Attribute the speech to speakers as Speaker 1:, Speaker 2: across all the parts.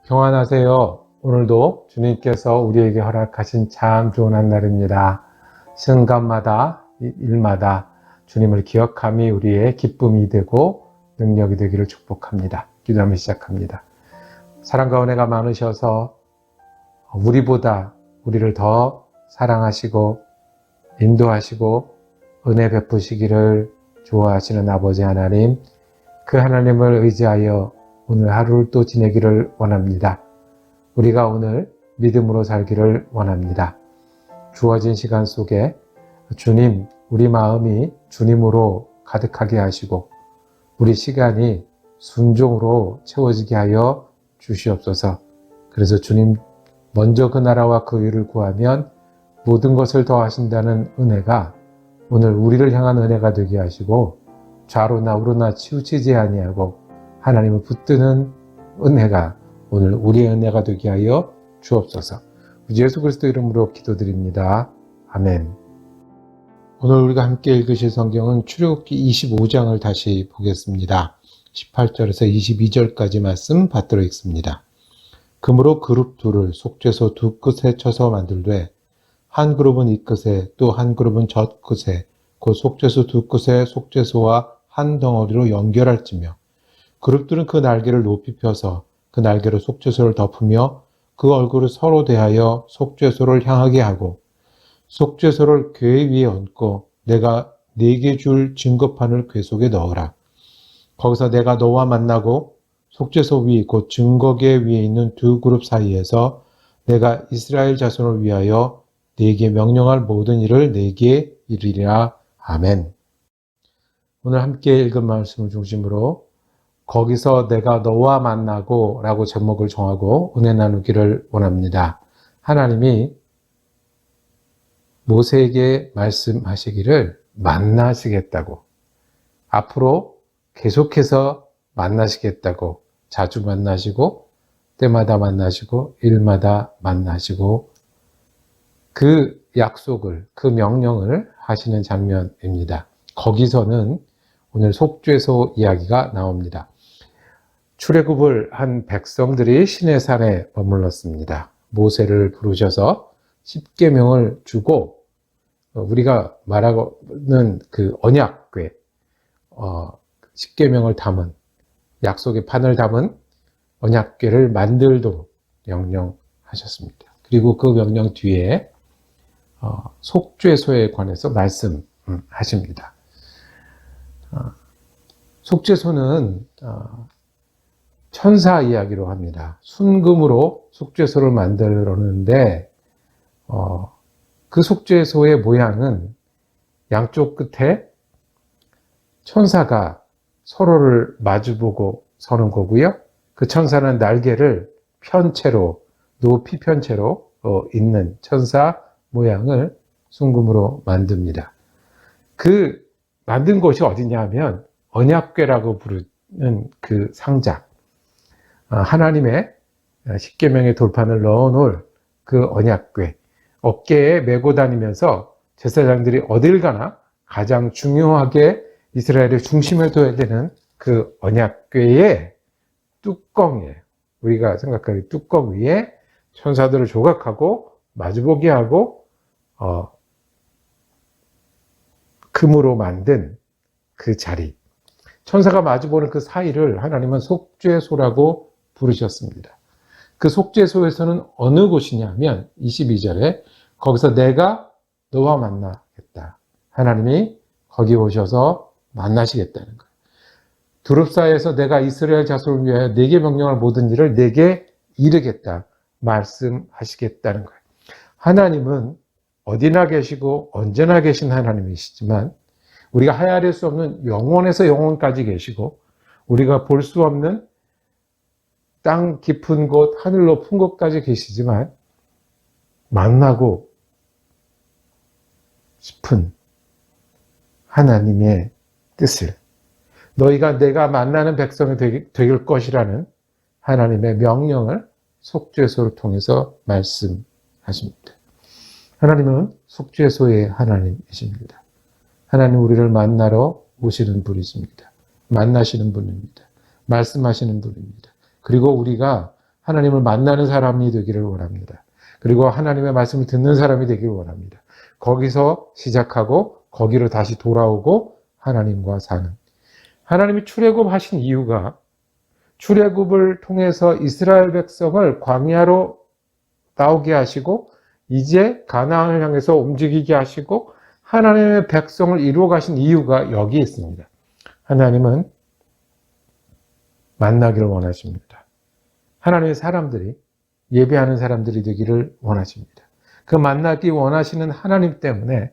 Speaker 1: 평안하세요. 오늘도 주님께서 우리에게 허락하신 참 좋은 한 날입니다. 순간마다 일마다 주님을 기억함이 우리의 기쁨이 되고 능력이 되기를 축복합니다. 기도하며 시작합니다. 사랑과 은혜가 많으셔서 우리보다 우리를 더 사랑하시고 인도하시고 은혜 베푸시기를 좋아하시는 아버지 하나님, 그 하나님을 의지하여 오늘 하루를 또 지내기를 원합니다. 우리가 오늘 믿음으로 살기를 원합니다. 주어진 시간 속에 주님, 우리 마음이 주님으로 가득하게 하시고 우리 시간이 순종으로 채워지게 하여 주시옵소서. 그래서 주님, 먼저 그 나라와 그 의를 구하면 모든 것을 더하신다는 은혜가 오늘 우리를 향한 은혜가 되게 하시고 좌로나 우로나 치우치지 아니하고 하나님을 붙드는 은혜가 오늘 우리의 은혜가 되게 하여 주옵소서. 우리 예수 그리스도 이름으로 기도드립니다. 아멘. 오늘 우리가 함께 읽으실 성경은 출애굽기 25장을 다시 보겠습니다. 18절에서 22절까지 말씀 받들어 읽습니다. 그러므로 그룹 둘을 속죄소 두 끝에 쳐서 만들되 한 그룹은 이 끝에 또 한 그룹은 저 끝에 곧 속죄소 두 끝에 속죄소와 한 덩어리로 연결할지며 그룹들은 그 날개를 높이 펴서 그 날개로 속죄소를 덮으며 그 얼굴을 서로 대하여 속죄소를 향하게 하고 속죄소를 궤 위에 얹고 내가 네게 줄 증거판을 궤 속에 넣어라. 거기서 내가 너와 만나고 속죄소 위 곧 증거궤 위에 있는 두 그룹 사이에서 내가 이스라엘 자손을 위하여 네게 명령할 모든 일을 네게 이르리라. 아멘. 오늘 함께 읽은 말씀을 중심으로 거기서 내가 너와 만나고 라고 제목을 정하고 은혜 나누기를 원합니다. 하나님이 모세에게 말씀하시기를 만나시겠다고, 앞으로 계속해서 만나시겠다고, 자주 만나시고 때마다 만나시고 일마다 만나시고 그 약속을, 그 명령을 하시는 장면입니다. 거기서는 오늘 속죄소 이야기가 나옵니다. 출애굽을 한 백성들이 시내산에 머물렀습니다. 모세를 부르셔서 십계명을 주고 우리가 말하는 그 언약궤, 십계명을 담은, 약속의 판을 담은 언약궤를 만들도록 명령하셨습니다. 그리고 그 명령 뒤에 속죄소에 관해서 말씀하십니다. 속죄소는 천사 이야기로 합니다. 순금으로 속죄소를 만들었는데 그 속죄소의 모양은 양쪽 끝에 천사가 서로를 마주보고 서는 거고요. 그 천사는 날개를 편 채로, 높이 편 채로 있는 천사 모양을 순금으로 만듭니다. 그 만든 곳이 어디냐 하면 언약궤라고 부르는 그 상자, 하나님의 십계명의 돌판을 넣어놓을 그 언약궤, 어깨에 메고 다니면서 제사장들이 어딜 가나 가장 중요하게 이스라엘의 중심에 둬야 되는 그 언약궤의 뚜껑이에요. 우리가 생각하는 뚜껑 위에 천사들을 조각하고 마주보게 하고 금으로 만든 그 자리, 천사가 마주보는 그 사이를 하나님은 속죄소라고 부르셨습니다. 그 속죄소에서는 어느 곳이냐면 22절에 거기서 내가 너와 만나겠다. 하나님이 거기 오셔서 만나시겠다는 거예요. 두릅 사이에서 내가 이스라엘 자손을 위하여 네게 명령할 모든 일을 네게 이르겠다 말씀하시겠다는 거예요. 하나님은 어디나 계시고 언제나 계신 하나님이시지만 우리가 헤아릴 수 없는 영원에서 영원까지 계시고 우리가 볼 수 없는 땅 깊은 곳, 하늘 높은 곳까지 계시지만 만나고 싶은 하나님의 뜻을, 너희가 내가 만나는 백성이 될 것이라는 하나님의 명령을 속죄소를 통해서 말씀하십니다. 하나님은 속죄소의 하나님이십니다. 하나님 우리를 만나러 오시는 분이십니다. 만나시는 분입니다. 말씀하시는 분입니다. 그리고 우리가 하나님을 만나는 사람이 되기를 원합니다. 그리고 하나님의 말씀을 듣는 사람이 되기를 원합니다. 거기서 시작하고 거기로 다시 돌아오고 하나님과 사는. 하나님이 출애굽하신 이유가 출애굽을 통해서 이스라엘 백성을 광야로 나오게 하시고 이제 가나안을 향해서 움직이게 하시고 하나님의 백성을 이루어 가신 이유가 여기에 있습니다. 하나님은 만나기를 원하십니다. 하나님의 사람들이 예배하는 사람들이 되기를 원하십니다. 그 만나기 원하시는 하나님 때문에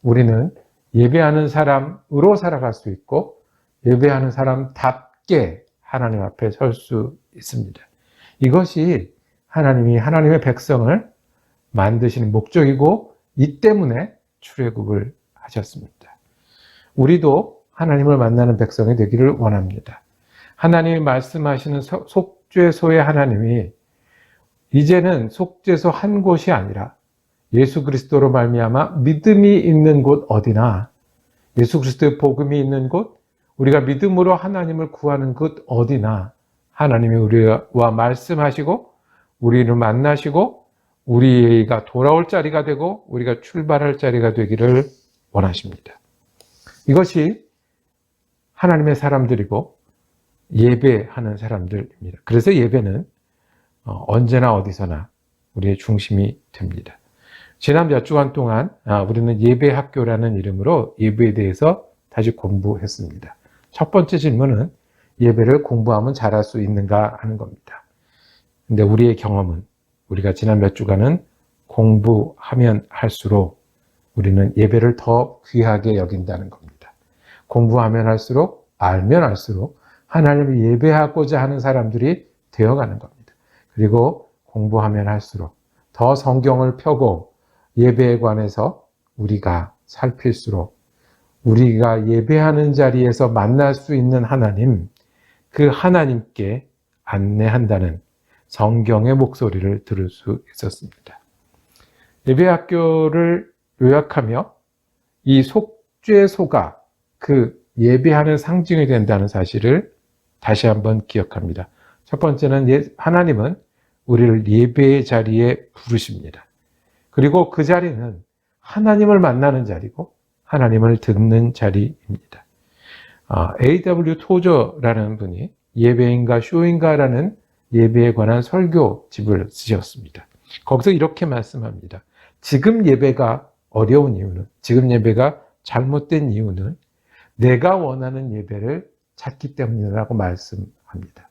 Speaker 1: 우리는 예배하는 사람으로 살아갈 수 있고 예배하는 사람답게 하나님 앞에 설 수 있습니다. 이것이 하나님이 하나님의 백성을 만드시는 목적이고 이 때문에 출애굽을 하셨습니다. 우리도 하나님을 만나는 백성이 되기를 원합니다. 하나님이 말씀하시는 속죄소의 하나님이 이제는 속죄소 한 곳이 아니라 예수 그리스도로 말미암아 믿음이 있는 곳 어디나 예수 그리스도의 복음이 있는 곳 우리가 믿음으로 하나님을 구하는 곳 어디나 하나님이 우리와 말씀하시고 우리를 만나시고 우리가 돌아올 자리가 되고 우리가 출발할 자리가 되기를 원하십니다. 이것이 하나님의 사람들이고 예배하는 사람들입니다. 그래서 예배는 언제나 어디서나 우리의 중심이 됩니다. 지난 몇 주간 동안 우리는 예배학교라는 이름으로 예배에 대해서 다시 공부했습니다. 첫 번째 질문은 예배를 공부하면 잘할 수 있는가 하는 겁니다. 근데 우리의 경험은 우리가 지난 몇 주간은 공부하면 할수록 우리는 예배를 더 귀하게 여긴다는 겁니다. 공부하면 할수록 알면 알수록 하나님을 예배하고자 하는 사람들이 되어가는 겁니다. 그리고 공부하면 할수록 더 성경을 펴고 예배에 관해서 우리가 살필수록 우리가 예배하는 자리에서 만날 수 있는 하나님, 그 하나님께 안내한다는 성경의 목소리를 들을 수 있었습니다. 예배학교를 요약하며 이 속죄소가 그 예배하는 상징이 된다는 사실을 다시 한번 기억합니다. 첫 번째는 하나님은 우리를 예배의 자리에 부르십니다. 그리고 그 자리는 하나님을 만나는 자리고 하나님을 듣는 자리입니다. A.W. 토저라는 분이 예배인가 쇼인가라는 예배에 관한 설교집을 쓰셨습니다. 거기서 이렇게 말씀합니다. 지금 예배가 어려운 이유는, 지금 예배가 잘못된 이유는 내가 원하는 예배를 찾기 때문이라고 말씀합니다.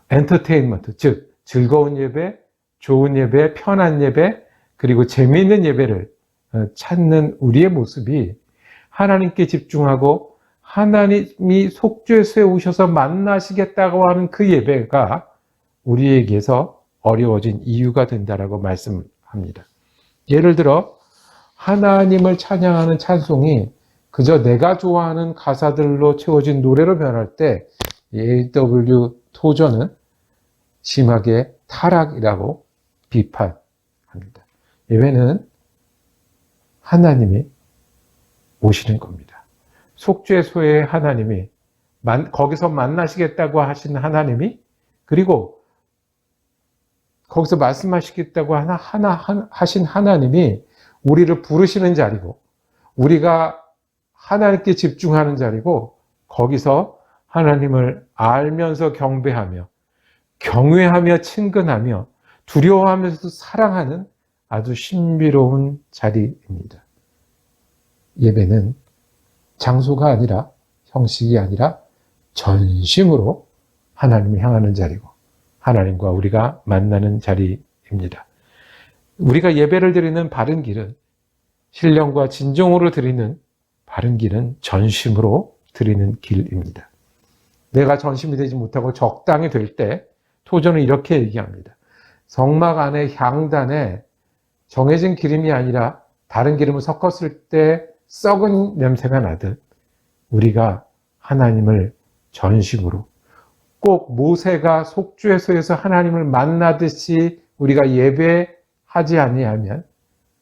Speaker 1: 엔터테인먼트, 즉 즐거운 예배, 좋은 예배, 편한 예배, 그리고 재미있는 예배를 찾는 우리의 모습이 하나님께 집중하고 하나님이 속죄소에 오셔서 만나시겠다고 하는 그 예배가 우리에게서 어려워진 이유가 된다라고 말씀합니다. 예를 들어 하나님을 찬양하는 찬송이 그저 내가 좋아하는 가사들로 채워진 노래로 변할 때 A.W. 토저는 심하게 타락이라고 비판합니다. 예배는 하나님이 오시는 겁니다. 속죄소의 하나님이 거기서 만나시겠다고 하신 하나님이 그리고 거기서 말씀하시겠다고 하신 하나님이 우리를 부르시는 자리고 우리가 하나님께 집중하는 자리고 거기서 하나님을 알면서 경배하며 경외하며 친근하며 두려워하면서도 사랑하는 아주 신비로운 자리입니다. 예배는 장소가 아니라 형식이 아니라 전심으로 하나님을 향하는 자리고 하나님과 우리가 만나는 자리입니다. 우리가 예배를 드리는 바른 길은 신령과 진정으로 드리는 바른 길은 전심으로 드리는 길입니다. 내가 전심이 되지 못하고 적당히 될 때 토저는 이렇게 얘기합니다. 성막 안에 향단에 정해진 기름이 아니라 다른 기름을 섞었을 때 썩은 냄새가 나듯 우리가 하나님을 전심으로 꼭 모세가 속죄소에서 하나님을 만나듯이 우리가 예배하지 아니하면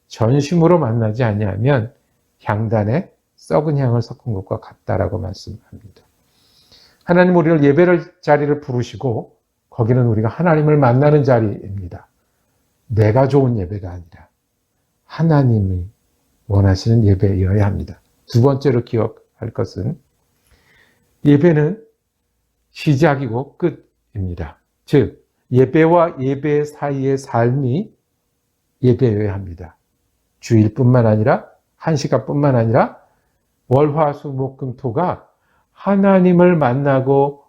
Speaker 1: 전심으로 만나지 아니하면 향단에 썩은 향을 섞은 것과 같다라고 말씀합니다. 하나님 우리를 예배를 자리를 부르시고 거기는 우리가 하나님을 만나는 자리입니다. 내가 좋은 예배가 아니라 하나님이 원하시는 예배여야 합니다. 두 번째로 기억할 것은 예배는 시작이고 끝입니다. 즉 예배와 예배 사이의 삶이 예배여야 합니다. 주일뿐만 아니라 1시간뿐만 아니라 월화수목금토가 하나님을 만나고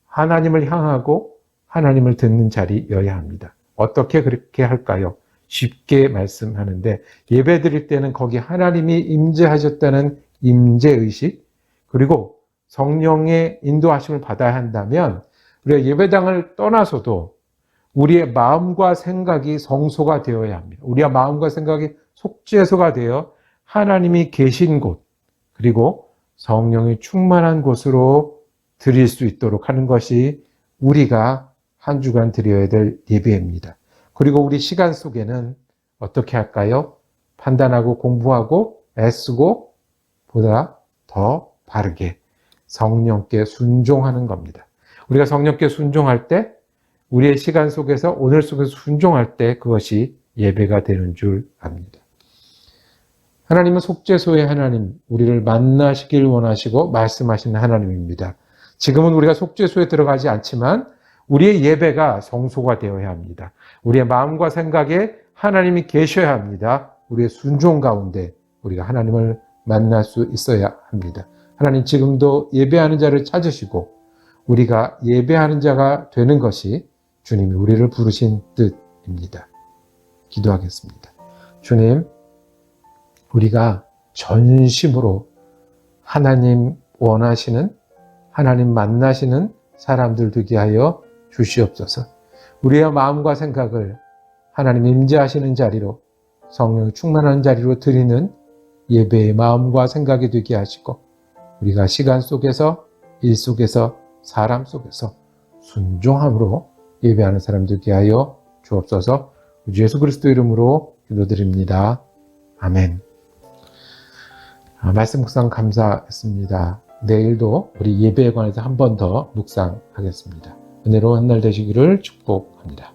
Speaker 1: 하나님을 향하고 하나님을 듣는 자리여야 합니다. 어떻게 그렇게 할까요? 쉽게 말씀하는데 예배 드릴 때는 거기 하나님이 임재하셨다는 임재의식 그리고 성령의 인도하심을 받아야 한다면 우리가 예배당을 떠나서도 우리의 마음과 생각이 성소가 되어야 합니다. 우리의 마음과 생각이 속죄소가 되어 하나님이 계신 곳 그리고 성령이 충만한 곳으로 드릴 수 있도록 하는 것이 우리가 한 주간 드려야 될 예배입니다. 그리고 우리 시간 속에는 어떻게 할까요? 판단하고 공부하고 애쓰고 보다 더 바르게 성령께 순종하는 겁니다. 우리가 성령께 순종할 때 우리의 시간 속에서 오늘 속에서 순종할 때 그것이 예배가 되는 줄 압니다. 하나님은 속죄소의 하나님, 우리를 만나시길 원하시고 말씀하시는 하나님입니다. 지금은 우리가 속죄소에 들어가지 않지만 우리의 예배가 성소가 되어야 합니다. 우리의 마음과 생각에 하나님이 계셔야 합니다. 우리의 순종 가운데 우리가 하나님을 만날 수 있어야 합니다. 하나님 지금도 예배하는 자를 찾으시고 우리가 예배하는 자가 되는 것이 주님이 우리를 부르신 뜻입니다. 기도하겠습니다. 주님, 우리가 전심으로 하나님 원하시는, 하나님 만나시는 사람들 되게 하여 주시옵소서. 우리의 마음과 생각을 하나님 임재하시는 자리로, 성령이 충만한 자리로 드리는 예배의 마음과 생각이 되게 하시고, 우리가 시간 속에서, 일 속에서, 사람 속에서 순종함으로 예배하는 사람 되게 하여 주옵소서. 주 예수 그리스도 이름으로 기도드립니다. 아멘. 말씀 묵상 감사했습니다. 내일도 우리 예배에 관해서 한 번 더 묵상하겠습니다. 은혜로운 한 날 되시기를 축복합니다.